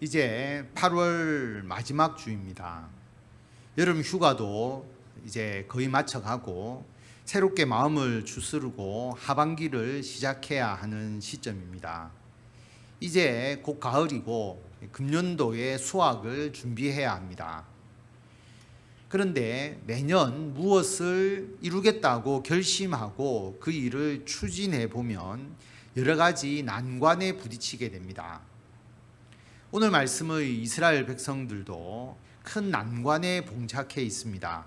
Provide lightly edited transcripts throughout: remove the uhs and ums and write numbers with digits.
이제 8월 마지막 주입니다. 여름 휴가도 이제 거의 마쳐가고 새롭게 마음을 추스르고 하반기를 시작해야 하는 시점입니다. 이제 곧 가을이고 금년도의 수확을 준비해야 합니다. 그런데 매년 무엇을 이루겠다고 결심하고 그 일을 추진해 보면 여러 가지 난관에 부딪히게 됩니다. 오늘 말씀의 이스라엘 백성들도 큰 난관에 봉착해 있습니다.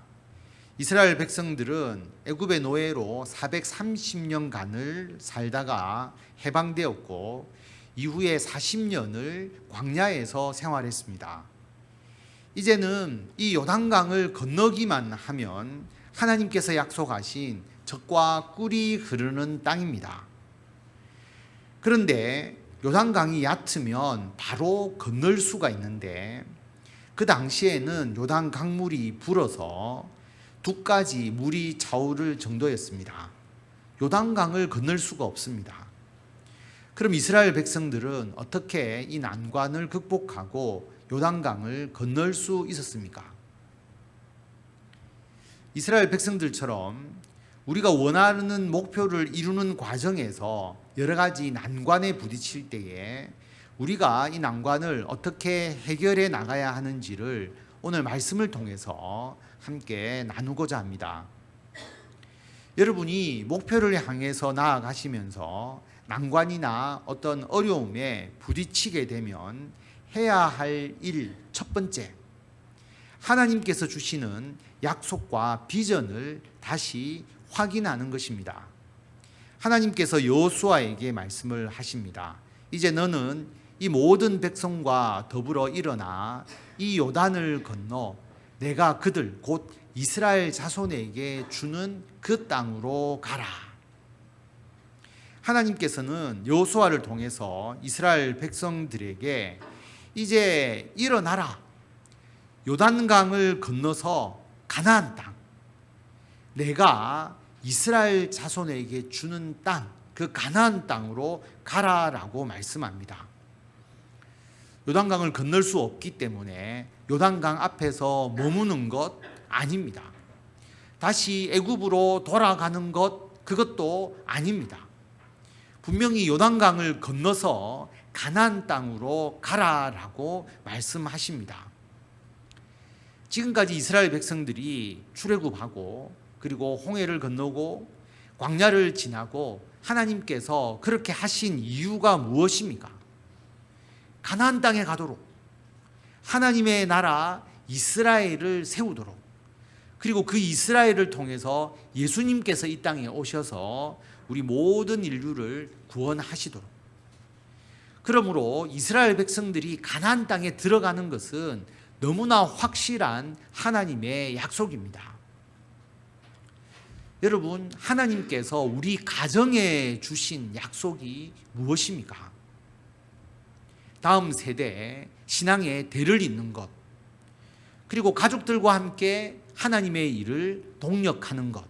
이스라엘 백성들은 애굽의 노예로 430년간을 살다가 해방되었고 이후에 40년을 광야에서 생활했습니다. 이제는 이 요단강을 건너기만 하면 하나님께서 약속하신 젖과 꿀이 흐르는 땅입니다. 그런데 요단강이 얕으면 바로 건널 수가 있는데 그 당시에는 요단 강물이 불어서 두 가지 물이 차오를 정도였습니다. 요단강을 건널 수가 없습니다. 그럼 이스라엘 백성들은 어떻게 이 난관을 극복하고 요단강을 건널 수 있었습니까? 이스라엘 백성들처럼 우리가 원하는 목표를 이루는 과정에서 여러 가지 난관에 부딪힐 때에 우리가 이 난관을 어떻게 해결해 나가야 하는지를 오늘 말씀을 통해서 함께 나누고자 합니다. 여러분이 목표를 향해서 나아가시면서 난관이나 어떤 어려움에 부딪히게 되면 해야 할 일 첫 번째, 하나님께서 주시는 약속과 비전을 다시 확인하는 것입니다. 하나님께서 여호수아에게 말씀을 하십니다. 이제 너는 이 모든 백성과 더불어 일어나 이 요단을 건너 내가 그들 곧 이스라엘 자손에게 주는 그 땅으로 가라. 하나님께서는 여호수아를 통해서 이스라엘 백성들에게 이제 일어나라. 요단강을 건너서 가나안 땅, 내가 이스라엘 자손에게 주는 땅, 그 가나안 땅으로 가라라고 말씀합니다. 요단강을 건널 수 없기 때문에 요단강 앞에서 머무는 것 아닙니다. 다시 애굽으로 돌아가는 것, 그것도 아닙니다. 분명히 요단강을 건너서 가나안 땅으로 가라라고 말씀하십니다. 지금까지 이스라엘 백성들이 출애굽하고 그리고 홍해를 건너고 광야를 지나고 하나님께서 그렇게 하신 이유가 무엇입니까? 가나안 땅에 가도록, 하나님의 나라 이스라엘을 세우도록, 그리고 그 이스라엘을 통해서 예수님께서 이 땅에 오셔서 우리 모든 인류를 구원하시도록. 그러므로 이스라엘 백성들이 가나안 땅에 들어가는 것은 너무나 확실한 하나님의 약속입니다. 여러분, 하나님께서 우리 가정에 주신 약속이 무엇입니까? 다음 세대에 신앙의 대를 잇는 것, 그리고 가족들과 함께 하나님의 일을 동력하는 것.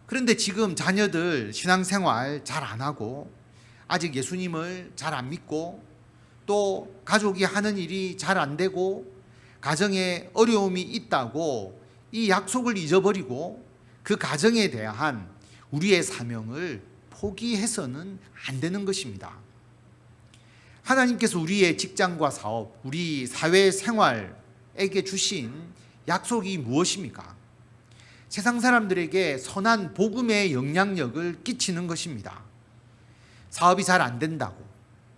그런데 지금 자녀들 신앙생활 잘 안 하고 아직 예수님을 잘 안 믿고 또 가족이 하는 일이 잘 안 되고 가정에 어려움이 있다고 이 약속을 잊어버리고 그 가정에 대한 우리의 사명을 포기해서는 안 되는 것입니다. 하나님께서 우리의 직장과 사업, 우리 사회생활에게 주신 약속이 무엇입니까? 세상 사람들에게 선한 복음의 영향력을 끼치는 것입니다. 사업이 잘 안 된다고,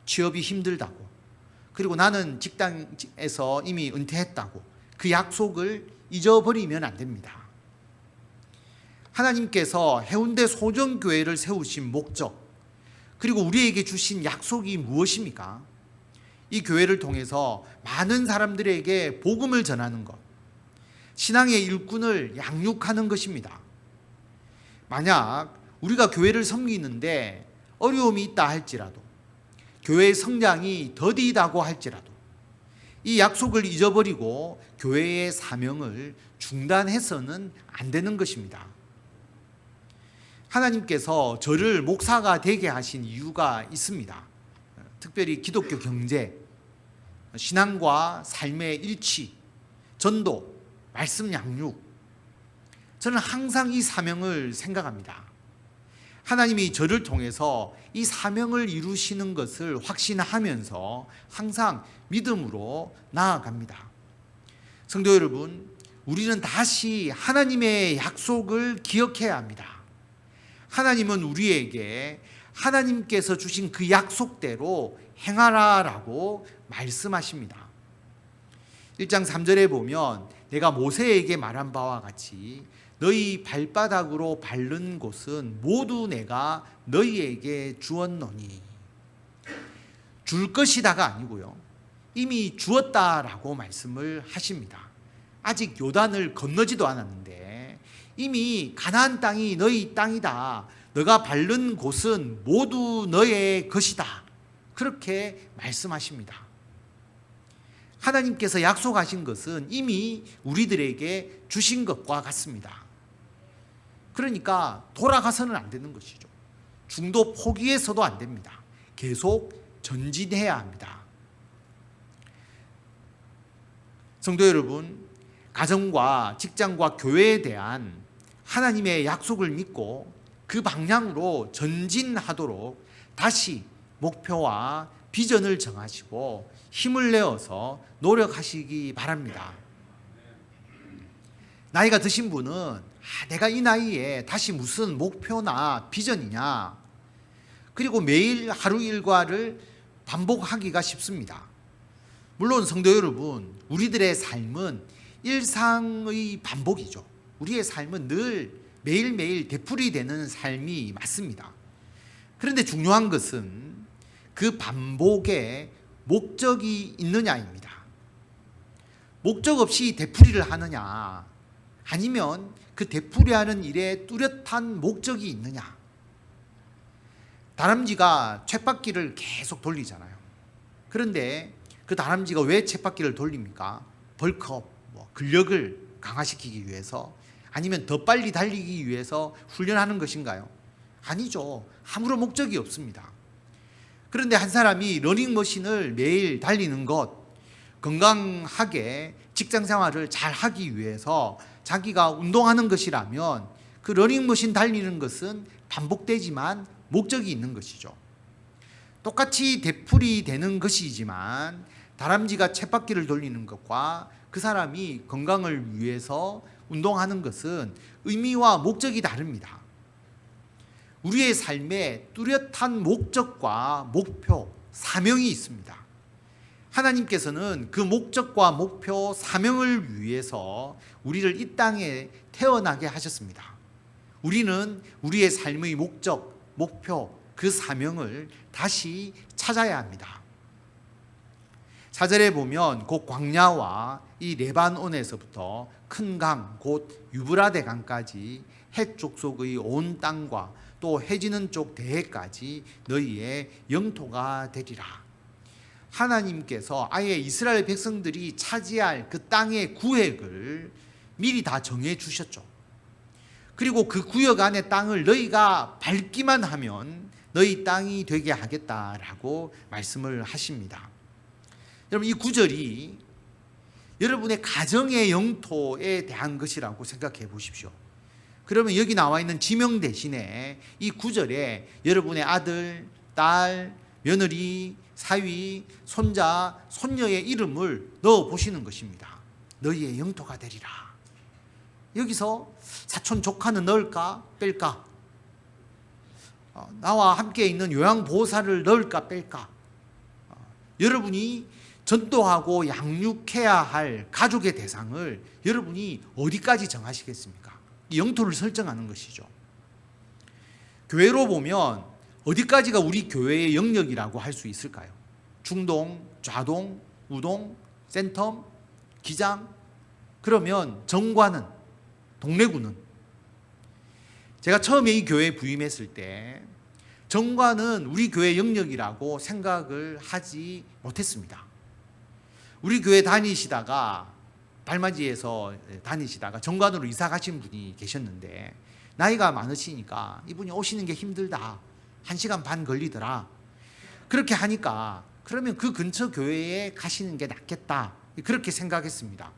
취업이 힘들다고, 그리고 나는 직장에서 이미 은퇴했다고 그 약속을 잊어버리면 안 됩니다. 하나님께서 해운대 소정교회를 세우신 목적, 그리고 우리에게 주신 약속이 무엇입니까? 이 교회를 통해서 많은 사람들에게 복음을 전하는 것, 신앙의 일꾼을 양육하는 것입니다. 만약 우리가 교회를 섬기는데 어려움이 있다 할지라도, 교회의 성장이 더디다고 할지라도 이 약속을 잊어버리고 교회의 사명을 중단해서는 안 되는 것입니다. 하나님께서 저를 목사가 되게 하신 이유가 있습니다. 특별히 기독교 경제, 신앙과 삶의 일치, 전도, 말씀 양육. 저는 항상 이 사명을 생각합니다. 하나님이 저를 통해서 이 사명을 이루시는 것을 확신하면서 항상 믿음으로 나아갑니다. 성도 여러분, 우리는 다시 하나님의 약속을 기억해야 합니다. 하나님은 우리에게 하나님께서 주신 그 약속대로 행하라라고 말씀하십니다. 1장 3절에 보면 내가 모세에게 말한 바와 같이 너희 발바닥으로 밟는 곳은 모두 내가 너희에게 주었노니, 줄 것이다가 아니고요, 이미 주었다라고 말씀을 하십니다. 아직 요단을 건너지도 않았는데 이미 가나안 땅이 너희 땅이다, 너가 밟는 곳은 모두 너의 것이다, 그렇게 말씀하십니다. 하나님께서 약속하신 것은 이미 우리들에게 주신 것과 같습니다. 그러니까 돌아가서는 안 되는 것이죠. 중도 포기해서도 안 됩니다. 계속 전진해야 합니다. 성도 여러분, 가정과 직장과 교회에 대한 하나님의 약속을 믿고 그 방향으로 전진하도록 다시 목표와 비전을 정하시고 힘을 내어서 노력하시기 바랍니다. 나이가 드신 분은 내가 이 나이에 다시 무슨 목표나 비전이냐, 그리고 매일 하루 일과를 반복하기가 쉽습니다. 물론 성도 여러분, 우리들의 삶은 일상의 반복이죠. 우리의 삶은 늘 매일매일 되풀이되는 삶이 맞습니다. 그런데 중요한 것은 그 반복에 목적이 있느냐입니다. 목적 없이 되풀이를 하느냐, 아니면 그 되풀이하는 일에 뚜렷한 목적이 있느냐. 다람쥐가 쳇바퀴를 계속 돌리잖아요. 그런데 그 다람쥐가 왜 쳇바퀴를 돌립니까? 벌크업, 근력을 강화시키기 위해서, 아니면 더 빨리 달리기 위해서 훈련하는 것인가요? 아니죠. 아무런 목적이 없습니다. 그런데 한 사람이 러닝머신을 매일 달리는 것, 건강하게 직장생활을 잘 하기 위해서 자기가 운동하는 것이라면 그 러닝머신 달리는 것은 반복되지만 목적이 있는 것이죠. 똑같이 되풀이 되는 것이지만 다람쥐가 쳇바퀴를 돌리는 것과 그 사람이 건강을 위해서 운동하는 것은 의미와 목적이 다릅니다. 우리의 삶에 뚜렷한 목적과 목표, 사명이 있습니다. 하나님께서는 그 목적과 목표, 사명을 위해서 우리를 이 땅에 태어나게 하셨습니다. 우리는 우리의 삶의 목적, 목표, 그 사명을 다시 찾아야 합니다. 4절에 보면 곧 광야와 이 레바논에서부터 큰 강, 곧 유브라데 강까지 해쪽 속의 온 땅과 또 해지는 쪽 대해까지 너희의 영토가 되리라. 하나님께서 아예 이스라엘 백성들이 차지할 그 땅의 구획을 미리 다 정해 주셨죠. 그리고 그 구역 안의 땅을 너희가 밟기만 하면 너희 땅이 되게 하겠다라고 말씀을 하십니다. 여러분, 이 구절이 여러분의 가정의 영토에 대한 것이라고 생각해 보십시오. 그러면 여기 나와 있는 지명 대신에 이 구절에 여러분의 아들, 딸, 며느리, 사위, 손자, 손녀의 이름을 넣어 보시는 것입니다. 너희의 영토가 되리라. 여기서 사촌 조카는 넣을까 뺄까? 나와 함께 있는 요양보호사를 넣을까 뺄까? 여러분이 전도하고 양육해야 할 가족의 대상을 여러분이 어디까지 정하시겠습니까? 이 영토를 설정하는 것이죠. 교회로 보면 어디까지가 우리 교회의 영역이라고 할 수 있을까요? 중동, 좌동, 우동, 센텀, 기장. 그러면 정관은, 동래구는. 제가 처음에 이 교회에 부임했을 때 정관은 우리 교회 영역이라고 생각을 하지 못했습니다. 우리 교회 다니시다가 발맞이에서 다니시다가 정관으로 이사 가신 분이 계셨는데 나이가 많으시니까 이분이 오시는 게 힘들다. 1시간 반 걸리더라. 그렇게 하니까 그러면 그 근처 교회에 가시는 게 낫겠다, 그렇게 생각했습니다.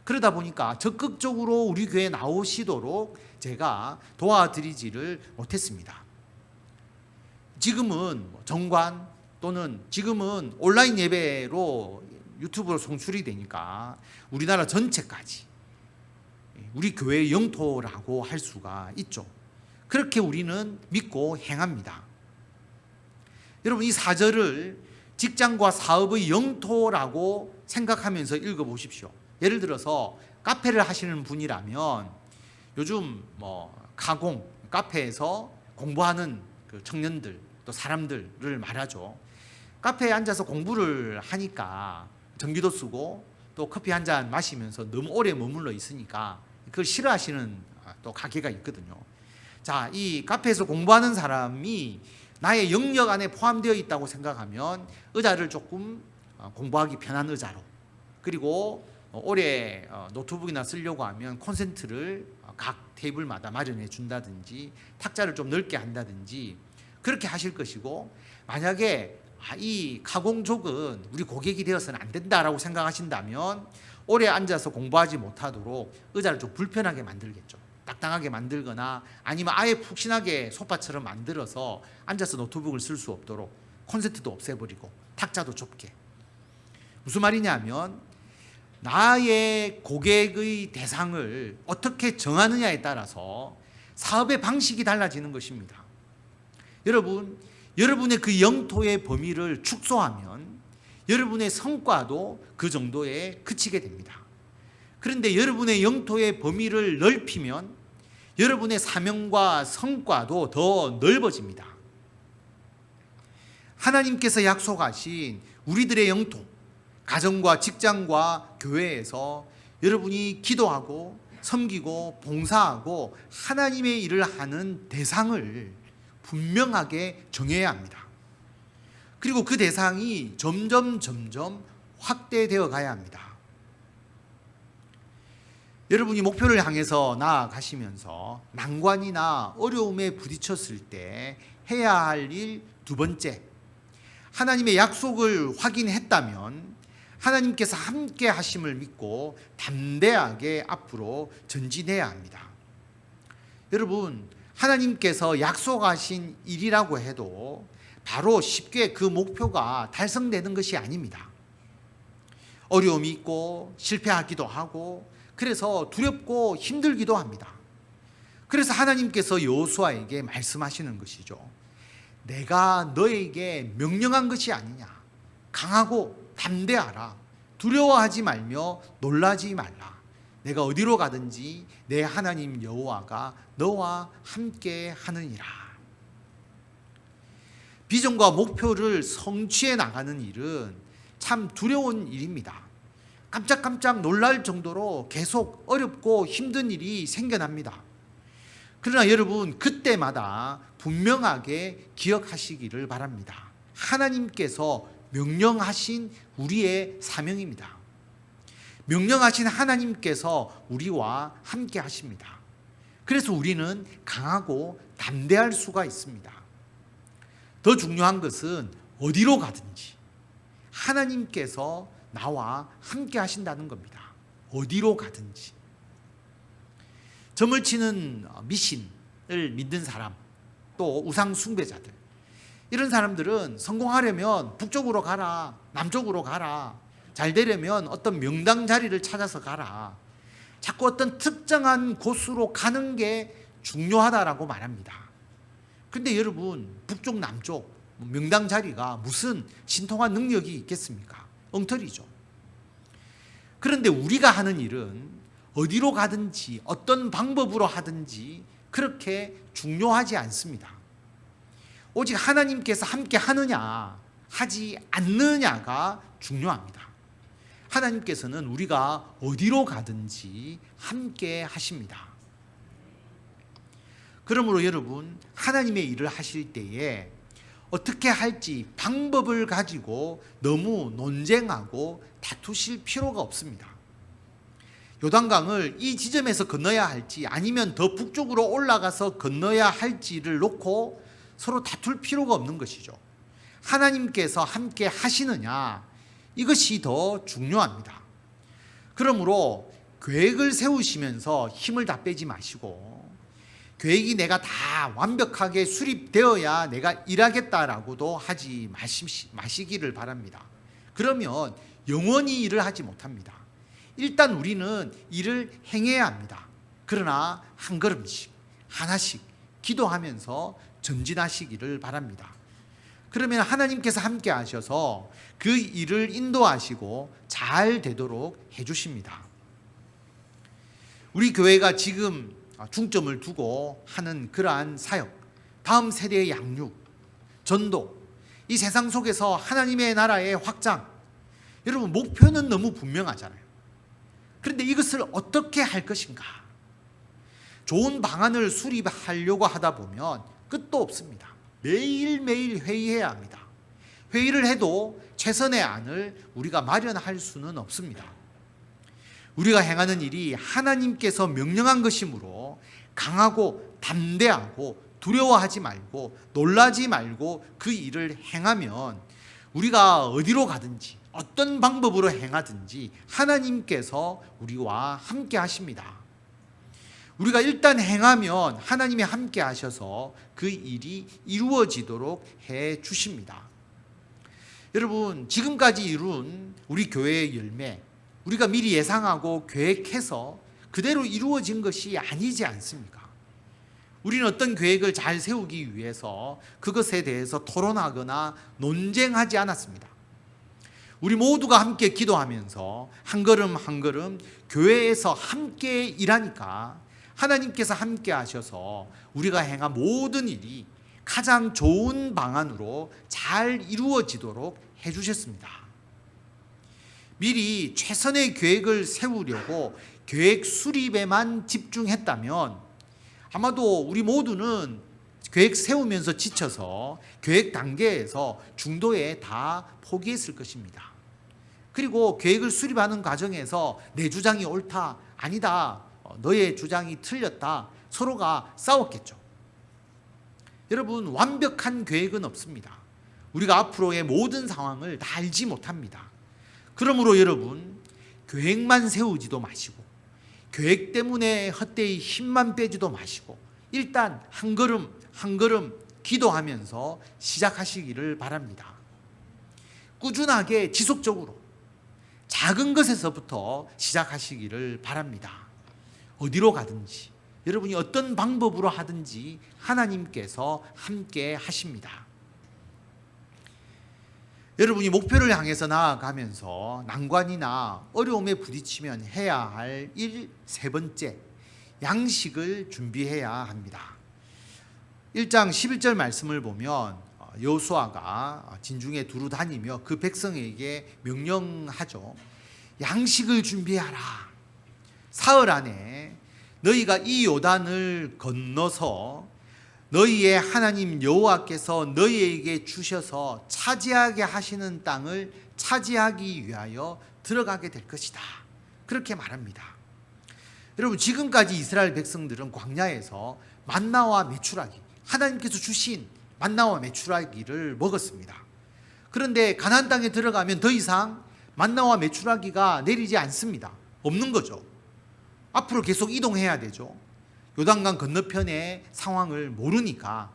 그러다 보니까 적극적으로 우리 교회에 나오시도록 제가 도와드리지를 못했습니다. 지금은 정관 또는 지금은 온라인 예배로 유튜브로 송출이 되니까 우리나라 전체까지 우리 교회의 영토라고 할 수가 있죠. 그렇게 우리는 믿고 행합니다. 여러분, 이 4절을 직장과 사업의 영토라고 생각하면서 읽어보십시오. 예를 들어서 카페를 하시는 분이라면 요즘 가공, 카페에서 공부하는 그 청년들 또 사람들을 말하죠. 카페에 앉아서 공부를 하니까 전기도 쓰고 또 커피 한 잔 마시면서 너무 오래 머물러 있으니까 그걸 싫어하시는 또 가게가 있거든요. 자, 이 카페에서 공부하는 사람이 나의 영역 안에 포함되어 있다고 생각하면 의자를 조금 공부하기 편한 의자로, 그리고 오래 노트북이나 쓰려고 하면 콘센트를 각 테이블마다 마련해 준다든지 탁자를 좀 넓게 한다든지 그렇게 하실 것이고, 만약에 이 가공족은 우리 고객이 되어서는 안 된다라고 생각하신다면 오래 앉아서 공부하지 못하도록 의자를 좀 불편하게 만들겠죠. 딱딱하게 만들거나 아니면 아예 푹신하게 소파처럼 만들어서 앉아서 노트북을 쓸 수 없도록 콘센트도 없애버리고 탁자도 좁게. 무슨 말이냐면 나의 고객의 대상을 어떻게 정하느냐에 따라서 사업의 방식이 달라지는 것입니다. 여러분, 여러분의 그 영토의 범위를 축소하면 여러분의 성과도 그 정도에 그치게 됩니다. 그런데 여러분의 영토의 범위를 넓히면 여러분의 사명과 성과도 더 넓어집니다. 하나님께서 약속하신 우리들의 영토, 가정과 직장과 교회에서 여러분이 기도하고 섬기고 봉사하고 하나님의 일을 하는 대상을 분명하게 정해야 합니다. 그리고 그 대상이 점점 확대되어 가야 합니다. 여러분이 목표를 향해서 나아가시면서 난관이나 어려움에 부딪혔을 때 해야 할 일 두 번째, 하나님의 약속을 확인했다면 하나님께서 함께 하심을 믿고 담대하게 앞으로 전진해야 합니다. 여러분, 하나님께서 약속하신 일이라고 해도 바로 쉽게 그 목표가 달성되는 것이 아닙니다. 어려움이 있고 실패하기도 하고 그래서 두렵고 힘들기도 합니다. 그래서 하나님께서 여호수아에게 말씀하시는 것이죠. 내가 너에게 명령한 것이 아니냐. 강하고 담대하라. 두려워하지 말며 놀라지 말라. 내가 어디로 가든지 내 하나님 여호와가 너와 함께 하느니라. 비전과 목표를 성취해 나가는 일은 참 두려운 일입니다. 깜짝깜짝 놀랄 정도로 계속 어렵고 힘든 일이 생겨납니다. 그러나 여러분, 그때마다 분명하게 기억하시기를 바랍니다. 하나님께서 명령하신 우리의 사명입니다. 명령하신 하나님께서 우리와 함께 하십니다. 그래서 우리는 강하고 담대할 수가 있습니다. 더 중요한 것은 어디로 가든지 하나님께서 나와 함께 하신다는 겁니다. 어디로 가든지. 점을 치는 미신을 믿는 사람, 또 우상 숭배자들, 이런 사람들은 성공하려면 북쪽으로 가라, 남쪽으로 가라, 잘 되려면 어떤 명당 자리를 찾아서 가라, 자꾸 어떤 특정한 곳으로 가는 게 중요하다라고 말합니다. 그런데 여러분, 북쪽 남쪽 명당 자리가 무슨 신통한 능력이 있겠습니까? 엉터리죠. 그런데 우리가 하는 일은 어디로 가든지 어떤 방법으로 하든지 그렇게 중요하지 않습니다. 오직 하나님께서 함께 하느냐 하지 않느냐가 중요합니다. 하나님께서는 우리가 어디로 가든지 함께 하십니다. 그러므로 여러분, 하나님의 일을 하실 때에 어떻게 할지 방법을 가지고 너무 논쟁하고 다투실 필요가 없습니다. 요단강을 이 지점에서 건너야 할지 아니면 더 북쪽으로 올라가서 건너야 할지를 놓고 서로 다툴 필요가 없는 것이죠. 하나님께서 함께 하시느냐, 이것이 더 중요합니다. 그러므로 계획을 세우시면서 힘을 다 빼지 마시고, 계획이 내가 다 완벽하게 수립되어야 내가 일하겠다라고도 하지 마시기를 바랍니다. 그러면 영원히 일을 하지 못합니다. 일단 우리는 일을 행해야 합니다. 그러나 한 걸음씩 하나씩 기도하면서 전진하시기를 바랍니다. 그러면 하나님께서 함께 하셔서 그 일을 인도하시고 잘 되도록 해주십니다. 우리 교회가 지금 중점을 두고 하는 그러한 사역, 다음 세대의 양육, 전도, 이 세상 속에서 하나님의 나라의 확장, 여러분 목표는 너무 분명하잖아요. 그런데 이것을 어떻게 할 것인가? 좋은 방안을 수립하려고 하다 보면 끝도 없습니다. 매일매일 회의해야 합니다. 회의를 해도 최선의 안을 우리가 마련할 수는 없습니다. 우리가 행하는 일이 하나님께서 명령한 것이므로 강하고 담대하고 두려워하지 말고 놀라지 말고 그 일을 행하면 우리가 어디로 가든지 어떤 방법으로 행하든지 하나님께서 우리와 함께 하십니다. 우리가 일단 행하면 하나님이 함께 하셔서 그 일이 이루어지도록 해 주십니다. 여러분, 지금까지 이룬 우리 교회의 열매, 우리가 미리 예상하고 계획해서 그대로 이루어진 것이 아니지 않습니까? 우리는 어떤 계획을 잘 세우기 위해서 그것에 대해서 토론하거나 논쟁하지 않았습니다. 우리 모두가 함께 기도하면서 한 걸음 한 걸음 교회에서 함께 일하니까 하나님께서 함께 하셔서 우리가 행한 모든 일이 가장 좋은 방안으로 잘 이루어지도록 해주셨습니다. 미리 최선의 계획을 세우려고 계획 수립에만 집중했다면 아마도 우리 모두는 계획 세우면서 지쳐서 계획 단계에서 중도에 다 포기했을 것입니다. 그리고 계획을 수립하는 과정에서 내 주장이 옳다, 아니다, 너의 주장이 틀렸다, 서로가 싸웠겠죠. 여러분, 완벽한 계획은 없습니다. 우리가 앞으로의 모든 상황을 다 알지 못합니다. 그러므로 여러분, 계획만 세우지도 마시고 계획 때문에 헛되이 힘만 빼지도 마시고 일단 한 걸음 한 걸음 기도하면서 시작하시기를 바랍니다. 꾸준하게 지속적으로 작은 것에서부터 시작하시기를 바랍니다. 어디로 가든지 여러분이 어떤 방법으로 하든지 하나님께서 함께 하십니다. 여러분이 목표를 향해서 나아가면서 난관이나 어려움에 부딪히면 해야 할 세 번째, 양식을 준비해야 합니다. 1장 11절 말씀을 보면 여호수아가 진중에 두루 다니며 그 백성에게 명령하죠. 양식을 준비하라. 사흘 안에 너희가 이 요단을 건너서 너희의 하나님 여호와께서 너희에게 주셔서 차지하게 하시는 땅을 차지하기 위하여 들어가게 될 것이다. 그렇게 말합니다. 여러분, 지금까지 이스라엘 백성들은 광야에서 만나와 메추라기, 하나님께서 주신 만나와 메추라기를 먹었습니다. 그런데 가나안 땅에 들어가면 더 이상 만나와 메추라기가 내리지 않습니다. 없는 거죠. 앞으로 계속 이동해야 되죠. 요단강 건너편의 상황을 모르니까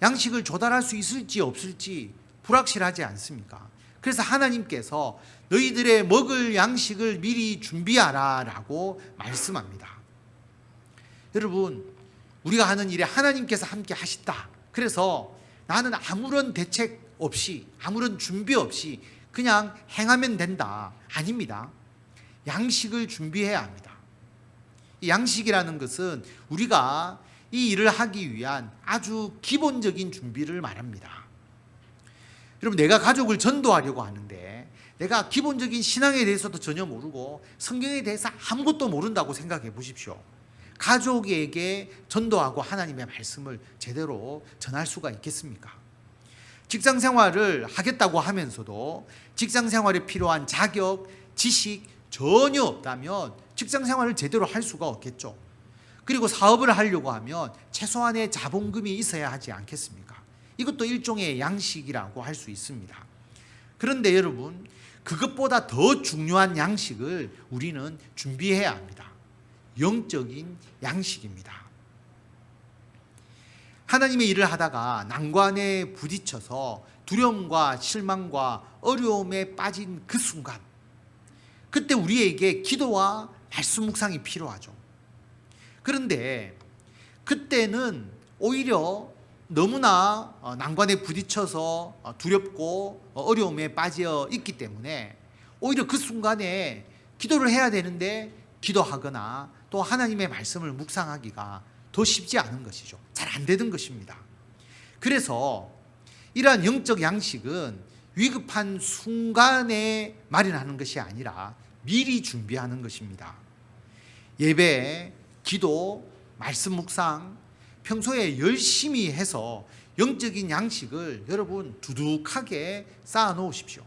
양식을 조달할 수 있을지 없을지 불확실하지 않습니까? 그래서 하나님께서 너희들의 먹을 양식을 미리 준비하라 라고 말씀합니다. 여러분, 우리가 하는 일에 하나님께서 함께 하시다. 그래서 나는 아무런 대책 없이 아무런 준비 없이 그냥 행하면 된다. 아닙니다. 양식을 준비해야 합니다. 이 양식이라는 것은 우리가 이 일을 하기 위한 아주 기본적인 준비를 말합니다. 여러분, 내가 가족을 전도하려고 하는데 내가 기본적인 신앙에 대해서도 전혀 모르고 성경에 대해서 아무것도 모른다고 생각해 보십시오. 가족에게 전도하고 하나님의 말씀을 제대로 전할 수가 있겠습니까? 직장 생활을 하겠다고 하면서도 직장 생활에 필요한 자격, 지식 전혀 없다면 직장 생활을 제대로 할 수가 없겠죠. 그리고 사업을 하려고 하면 최소한의 자본금이 있어야 하지 않겠습니까? 이것도 일종의 양식이라고 할 수 있습니다. 그런데 여러분, 그것보다 더 중요한 양식을 우리는 준비해야 합니다. 영적인 양식입니다. 하나님의 일을 하다가 난관에 부딪혀서 두려움과 실망과 어려움에 빠진 그 순간, 그때 우리에게 기도와 말씀 묵상이 필요하죠. 그런데 그때는 오히려 너무나 난관에 부딪혀서 두렵고 어려움에 빠져 있기 때문에 오히려 그 순간에 기도를 해야 되는데 기도하거나 또 하나님의 말씀을 묵상하기가 더 쉽지 않은 것이죠. 잘 안 되는 것입니다. 그래서 이러한 영적 양식은 위급한 순간에 마련하는 것이 아니라 미리 준비하는 것입니다. 예배, 기도, 말씀 묵상, 평소에 열심히 해서 영적인 양식을 여러분 두둑하게 쌓아 놓으십시오.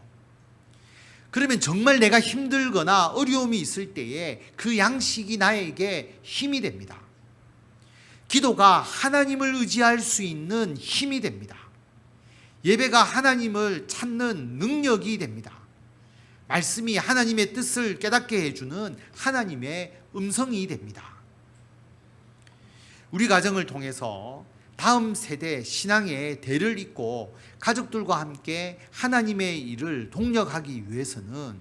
그러면 정말 내가 힘들거나 어려움이 있을 때에 그 양식이 나에게 힘이 됩니다. 기도가 하나님을 의지할 수 있는 힘이 됩니다. 예배가 하나님을 찾는 능력이 됩니다. 말씀이 하나님의 뜻을 깨닫게 해주는 하나님의 음성이 됩니다. 우리 가정을 통해서 다음 세대 신앙의 대를 잇고 가족들과 함께 하나님의 일을 동력하기 위해서는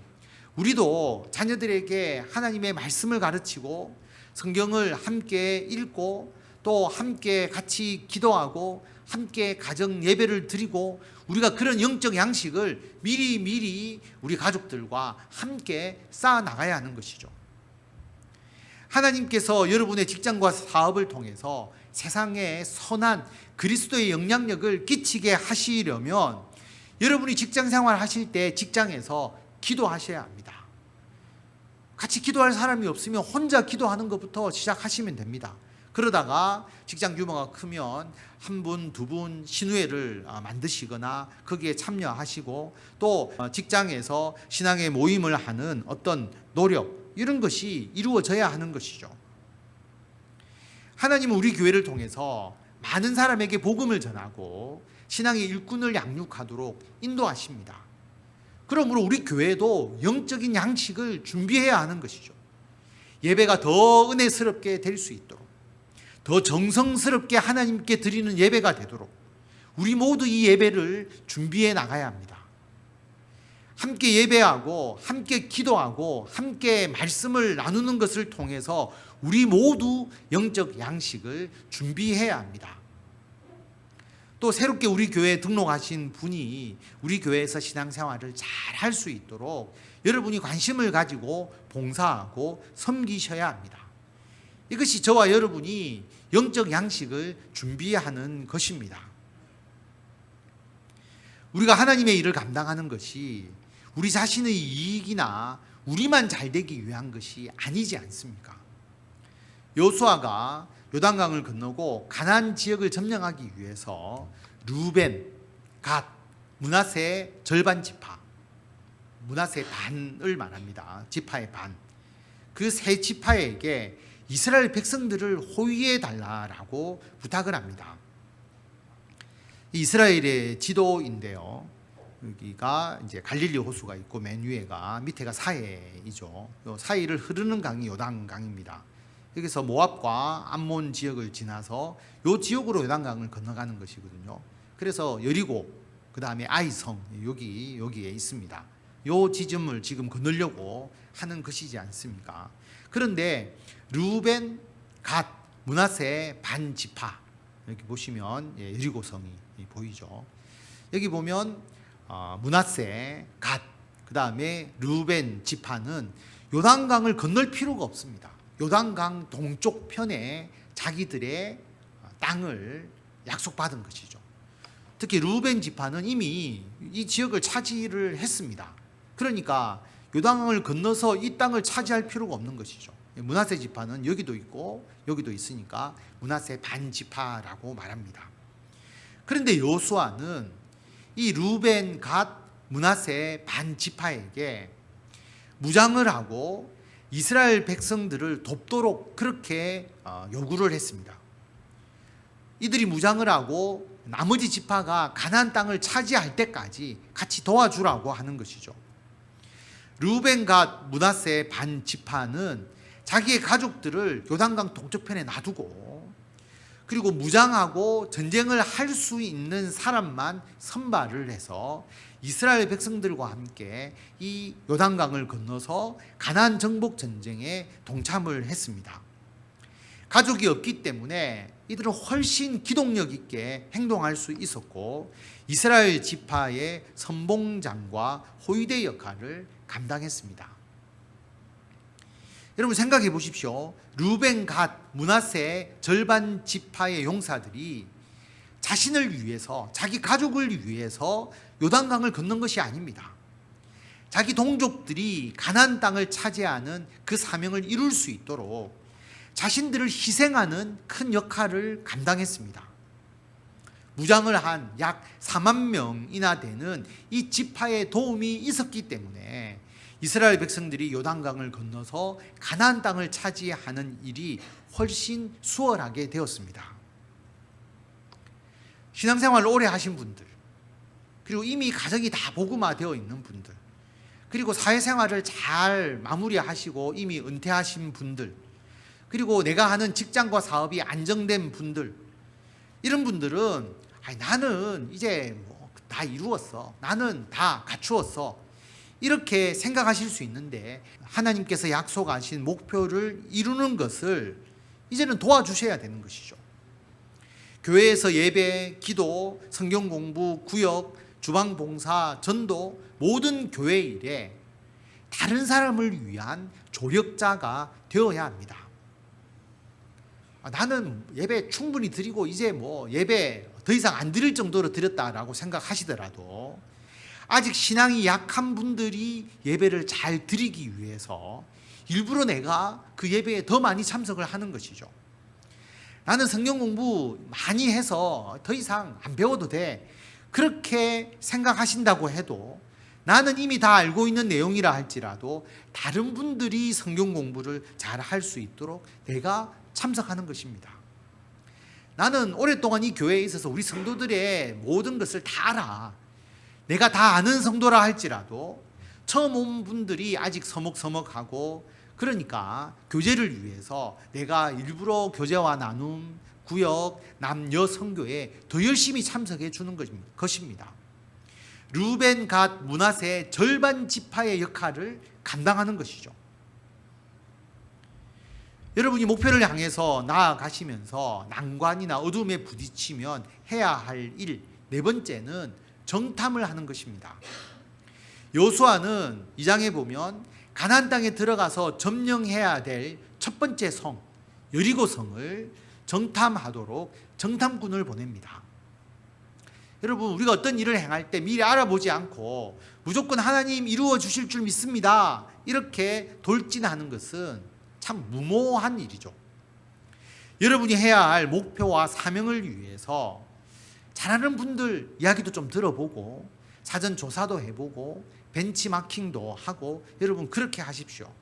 우리도 자녀들에게 하나님의 말씀을 가르치고 성경을 함께 읽고 또 함께 같이 기도하고 함께 가정 예배를 드리고 우리가 그런 영적 양식을 미리 우리 가족들과 함께 쌓아 나가야 하는 것이죠. 하나님께서 여러분의 직장과 사업을 통해서 세상에 선한 그리스도의 영향력을 끼치게 하시려면 여러분이 직장 생활 하실 때 직장에서 기도하셔야 합니다. 같이 기도할 사람이 없으면 혼자 기도하는 것부터 시작하시면 됩니다. 그러다가 직장 규모가 크면 한 분, 두 분 신우회를 만드시거나 거기에 참여하시고 또 직장에서 신앙의 모임을 하는 어떤 노력, 이런 것이 이루어져야 하는 것이죠. 하나님은 우리 교회를 통해서 많은 사람에게 복음을 전하고 신앙의 일꾼을 양육하도록 인도하십니다. 그러므로 우리 교회도 영적인 양식을 준비해야 하는 것이죠. 예배가 더 은혜스럽게 될 수 있도록, 더 정성스럽게 하나님께 드리는 예배가 되도록 우리 모두 이 예배를 준비해 나가야 합니다. 함께 예배하고 함께 기도하고 함께 말씀을 나누는 것을 통해서 우리 모두 영적 양식을 준비해야 합니다. 또 새롭게 우리 교회에 등록하신 분이 우리 교회에서 신앙생활을 잘 할 수 있도록 여러분이 관심을 가지고 봉사하고 섬기셔야 합니다. 이것이 저와 여러분이 영적 양식을 준비하는 것입니다. 우리가 하나님의 일을 감당하는 것이 우리 자신의 이익이나 우리만 잘 되기 위한 것이 아니지 않습니까? 여호수아가 요단강을 건너고 가나안 지역을 점령하기 위해서 르우벤, 갓, 므낫세의 절반 지파, 므낫세의 반을 말합니다. 지파의 반. 그 세 지파에게 이스라엘 백성들을 호위해 달라라고 부탁을 합니다. 이스라엘의 지도인데요. 여기가 이제 갈릴리 호수가 있고 맨 위에가 밑에가 사해이죠. 요 사이를 흐르는 강이 요단강입니다. 여기서 모압과 암몬 지역을 지나서 요 지역으로 요단강을 건너가는 것이거든요. 그래서 여리고 그다음에 아이성 여기에 있습니다. 요 지점을 지금 건너려고 하는 것이지 않습니까? 그런데 르우벤, 갓, 므낫세 반 지파 이렇게 보시면 여리고성이 보이죠. 여기 보면 므낫세, 갓, 그 다음에 르우벤 지파는 요단강을 건널 필요가 없습니다. 요단강 동쪽 편에 자기들의 땅을 약속받은 것이죠. 특히 르우벤 지파는 이미 이 지역을 차지를 했습니다. 그러니까 요단강을 건너서 이 땅을 차지할 필요가 없는 것이죠. 므낫세 지파는 여기도 있고 여기도 있으니까 므낫세 반 지파라고 말합니다. 그런데 여호수아는 이 르우벤, 갓, 므낫세 반 지파에게 무장을 하고 이스라엘 백성들을 돕도록 그렇게 요구를 했습니다. 이들이 무장을 하고 나머지 지파가 가나안 땅을 차지할 때까지 같이 도와주라고 하는 것이죠. 르우벤, 갓, 므낫세 반 지파는 자기의 가족들을 요단강 동쪽편에 놔두고 그리고 무장하고 전쟁을 할 수 있는 사람만 선발을 해서 이스라엘 백성들과 함께 이 요단강을 건너서 가나안 정복 전쟁에 동참을 했습니다. 가족이 없기 때문에 이들은 훨씬 기동력 있게 행동할 수 있었고 이스라엘 지파의 선봉장과 호위대 역할을 감당했습니다. 여러분 생각해 보십시오. 르우벤, 갓, 므낫세 절반 지파의 용사들이 자신을 위해서, 자기 가족을 위해서 요단강을 건넌 것이 아닙니다. 자기 동족들이 가나안 땅을 차지하는 그 사명을 이룰 수 있도록 자신들을 희생하는 큰 역할을 감당했습니다. 무장을 한 약 4만 명이나 되는 이 지파의 도움이 있었기 때문에 이스라엘 백성들이 요단강을 건너서 가나안 땅을 차지하는 일이 훨씬 수월하게 되었습니다. 신앙생활을 오래 하신 분들, 그리고 이미 가정이 다 복음화되어 있는 분들, 그리고 사회생활을 잘 마무리하시고 이미 은퇴하신 분들, 그리고 내가 하는 직장과 사업이 안정된 분들, 이런 분들은 나는 이제 다 이루었어, 나는 다 갖추었어, 이렇게 생각하실 수 있는데 하나님께서 약속하신 목표를 이루는 것을 이제는 도와주셔야 되는 것이죠. 교회에서 예배, 기도, 성경 공부, 구역, 주방 봉사, 전도, 모든 교회 일에 다른 사람을 위한 조력자가 되어야 합니다. 나는 예배 충분히 드리고 이제 예배 더 이상 안 드릴 정도로 드렸다라고 생각하시더라도 아직 신앙이 약한 분들이 예배를 잘 드리기 위해서 일부러 내가 그 예배에 더 많이 참석을 하는 것이죠. 나는 성경 공부 많이 해서 더 이상 안 배워도 돼, 그렇게 생각하신다고 해도 나는 이미 다 알고 있는 내용이라 할지라도 다른 분들이 성경 공부를 잘 할 수 있도록 내가 참석하는 것입니다. 나는 오랫동안 이 교회에 있어서 우리 성도들의 모든 것을 다 알아. 내가 다 아는 성도라 할지라도 처음 온 분들이 아직 서먹서먹하고, 그러니까 교제를 위해서 내가 일부러 교제와 나눔, 구역, 남녀 선교에 더 열심히 참석해 주는 것입니다. 르우벤, 갓, 므낫세 절반 지파의 역할을 감당하는 것이죠. 여러분이 목표를 향해서 나아가시면서 난관이나 어둠에 부딪히면 해야 할 일, 네 번째는 정탐을 하는 것입니다. 여호수아는 2장에 보면 가나안 땅에 들어가서 점령해야 될 첫 번째 성 여리고성을 정탐하도록 정탐꾼을 보냅니다. 여러분, 우리가 어떤 일을 행할 때 미리 알아보지 않고 무조건 하나님 이루어 주실 줄 믿습니다, 이렇게 돌진하는 것은 참 무모한 일이죠. 여러분이 해야 할 목표와 사명을 위해서 잘하는 분들 이야기도 좀 들어보고 사전 조사도 해보고 벤치마킹도 하고, 여러분 그렇게 하십시오.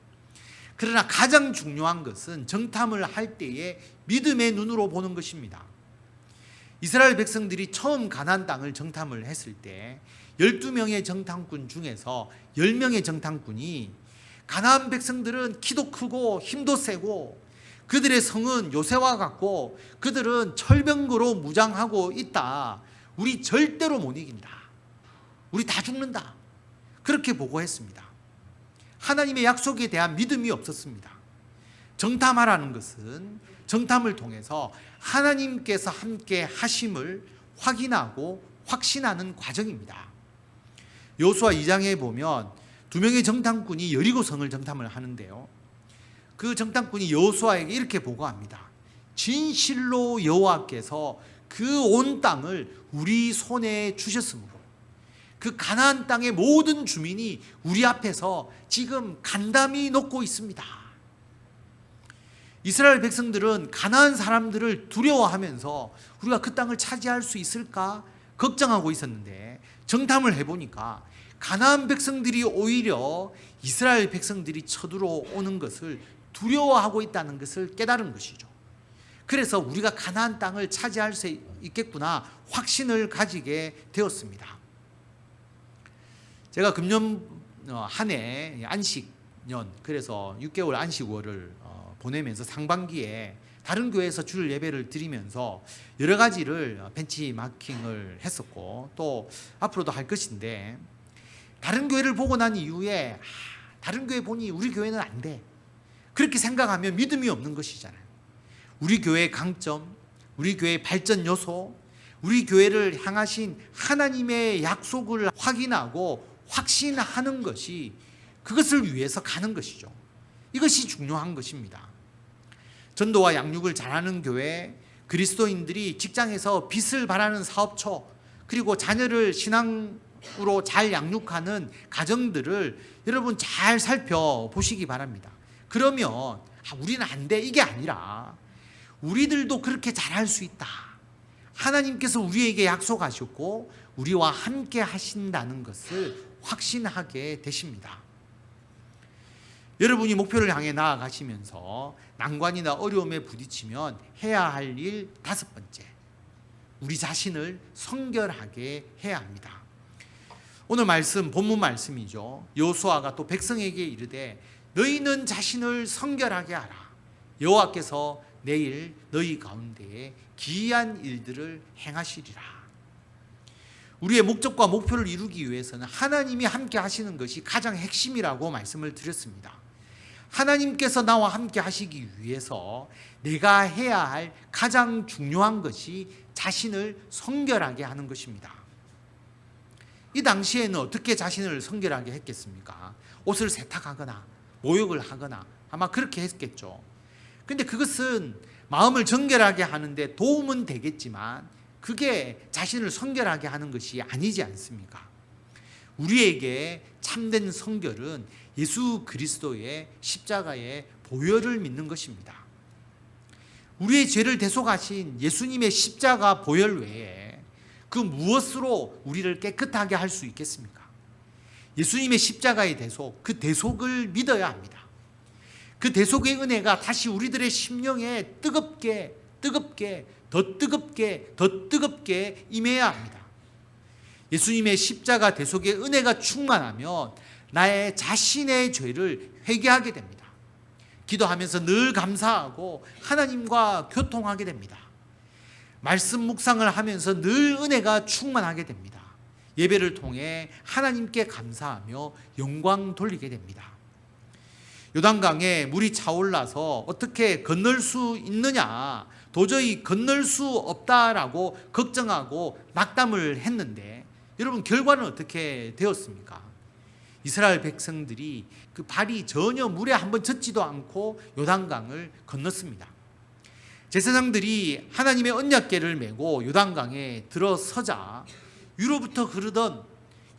그러나 가장 중요한 것은 정탐을 할 때에 믿음의 눈으로 보는 것입니다. 이스라엘 백성들이 처음 가나안 땅을 정탐을 했을 때 12명의 정탐꾼 중에서 10명의 정탐꾼이 가나안 백성들은 키도 크고 힘도 세고 그들의 성은 요새와 같고 그들은 철병거로 무장하고 있다, 우리 절대로 못 이긴다, 우리 다 죽는다, 그렇게 보고했습니다. 하나님의 약속에 대한 믿음이 없었습니다. 정탐하라는 것은 정탐을 통해서 하나님께서 함께 하심을 확인하고 확신하는 과정입니다. 여호수아 2장에 보면 2명의 정탐꾼이 여리고성을 정탐을 하는데요, 그 정탐꾼이 여호수아에게 이렇게 보고합니다. 진실로 여호와께서 그 온 땅을 우리 손에 주셨으므로 그 가나안 땅의 모든 주민이 우리 앞에서 지금 간담이 놓고 있습니다. 이스라엘 백성들은 가나안 사람들을 두려워하면서 우리가 그 땅을 차지할 수 있을까 걱정하고 있었는데, 정탐을 해보니까 가나안 백성들이 오히려 이스라엘 백성들이 쳐들어오는 것을 두려워하고 있다는 것을 깨달은 것이죠. 그래서 우리가 가나안 땅을 차지할 수 있겠구나 확신을 가지게 되었습니다. 제가 금년 한 해 안식년, 그래서 6개월 안식월을 보내면서 상반기에 다른 교회에서 주일 예배를 드리면서 여러 가지를 벤치마킹을 했었고 또 앞으로도 할 것인데, 다른 교회를 보고 난 이후에 다른 교회 보니 우리 교회는 안 돼, 그렇게 생각하면 믿음이 없는 것이잖아요. 우리 교회의 강점, 우리 교회의 발전 요소, 우리 교회를 향하신 하나님의 약속을 확인하고 확신하는 것이, 그것을 위해서 가는 것이죠. 이것이 중요한 것입니다. 전도와 양육을 잘하는 교회, 그리스도인들이 직장에서 빚을 발하는 사업처, 그리고 자녀를 신앙으로 잘 양육하는 가정들을 여러분 잘 살펴보시기 바랍니다. 그러면 우리는 안 돼, 이게 아니라 우리들도 그렇게 잘할 수 있다. 하나님께서 우리에게 약속하셨고 우리와 함께 하신다는 것을 확신하게 되십니다. 여러분이 목표를 향해 나아가시면서 난관이나 어려움에 부딪히면 해야 할 일 5번째, 우리 자신을 성결하게 해야 합니다. 오늘 말씀, 본문 말씀이죠. 여호수아가 또 백성에게 이르되 너희는 자신을 성결하게 하라. 여호와께서 내일 너희 가운데에 기이한 일들을 행하시리라. 우리의 목적과 목표를 이루기 위해서는 하나님이 함께 하시는 것이 가장 핵심이라고 말씀을 드렸습니다. 하나님께서 나와 함께 하시기 위해서 내가 해야 할 가장 중요한 것이 자신을 성결하게 하는 것입니다. 이 당시에는 어떻게 자신을 성결하게 했겠습니까? 옷을 세탁하거나 모욕을 하거나 아마 그렇게 했겠죠. 근데 그것은 마음을 정결하게 하는데 도움은 되겠지만 그게 자신을 성결하게 하는 것이 아니지 않습니까? 우리에게 참된 성결은 예수 그리스도의 십자가의 보혈을 믿는 것입니다. 우리의 죄를 대속하신 예수님의 십자가 보혈 외에 그 무엇으로 우리를 깨끗하게 할 수 있겠습니까? 예수님의 십자가의 대속, 그 대속을 믿어야 합니다. 그 대속의 은혜가 다시 우리들의 심령에 뜨겁게 더 뜨겁게 임해야 합니다. 예수님의 십자가 대속의 은혜가 충만하면 나의 자신의 죄를 회개하게 됩니다. 기도하면서 늘 감사하고 하나님과 교통하게 됩니다. 말씀 묵상을 하면서 늘 은혜가 충만하게 됩니다. 예배를 통해 하나님께 감사하며 영광 돌리게 됩니다. 요단강에 물이 차올라서 어떻게 건널 수 있느냐, 도저히 건널 수 없다라고 걱정하고 낙담을 했는데 여러분 결과는 어떻게 되었습니까? 이스라엘 백성들이 그 발이 전혀 물에 한번 젖지도 않고 요단강을 건넜습니다. 제사장들이 하나님의 언약궤를 메고 요단강에 들어서자 위로부터 흐르던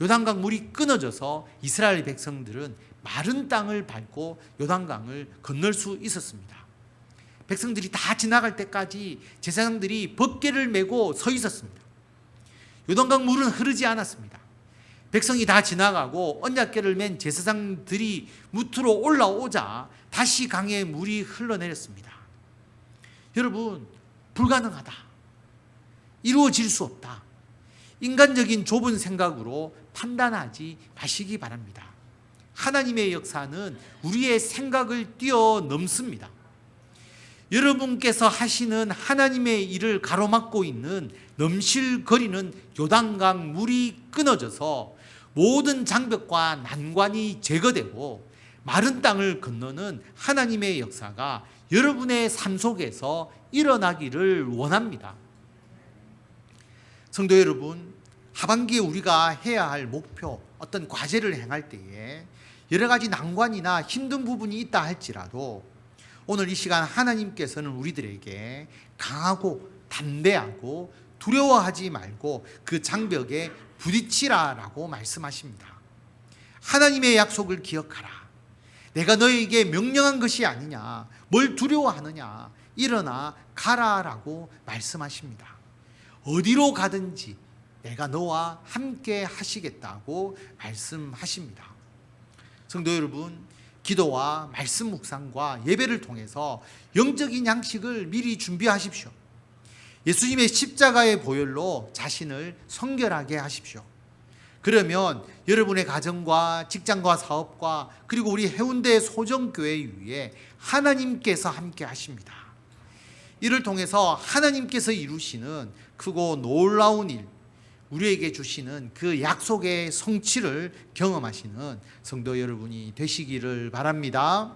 요단강 물이 끊어져서 이스라엘 백성들은 마른 땅을 밟고 요단강을 건널 수 있었습니다. 백성들이 다 지나갈 때까지 제사장들이 법궤를 메고 서 있었습니다. 요단강 물은 흐르지 않았습니다. 백성이 다 지나가고 언약궤를 맨 제사장들이 무트로 올라오자 다시 강에 물이 흘러내렸습니다. 여러분, 불가능하다, 이루어질 수 없다, 인간적인 좁은 생각으로 판단하지 마시기 바랍니다. 하나님의 역사는 우리의 생각을 뛰어넘습니다. 여러분께서 하시는 하나님의 일을 가로막고 있는 넘실거리는 요단강 물이 끊어져서 모든 장벽과 난관이 제거되고 마른 땅을 건너는 하나님의 역사가 여러분의 삶 속에서 일어나기를 원합니다. 성도 여러분, 하반기에 우리가 해야 할 목표, 어떤 과제를 행할 때에 여러 가지 난관이나 힘든 부분이 있다 할지라도 오늘 이 시간 하나님께서는 우리들에게 강하고 담대하고 두려워하지 말고 그 장벽에 부딪히라라고 말씀하십니다. 하나님의 약속을 기억하라. 내가 너에게 명령한 것이 아니냐. 뭘 두려워하느냐. 일어나 가라라고 말씀하십니다. 어디로 가든지 내가 너와 함께 하시겠다고 말씀하십니다. 성도 여러분, 기도와 말씀 묵상과 예배를 통해서 영적인 양식을 미리 준비하십시오. 예수님의 십자가의 보혈로 자신을 성결하게 하십시오. 그러면 여러분의 가정과 직장과 사업과 그리고 우리 해운대 소정교회 위에 하나님께서 함께 하십니다. 이를 통해서 하나님께서 이루시는 크고 놀라운 일, 우리에게 주시는 그 약속의 성취를 경험하시는 성도 여러분이 되시기를 바랍니다.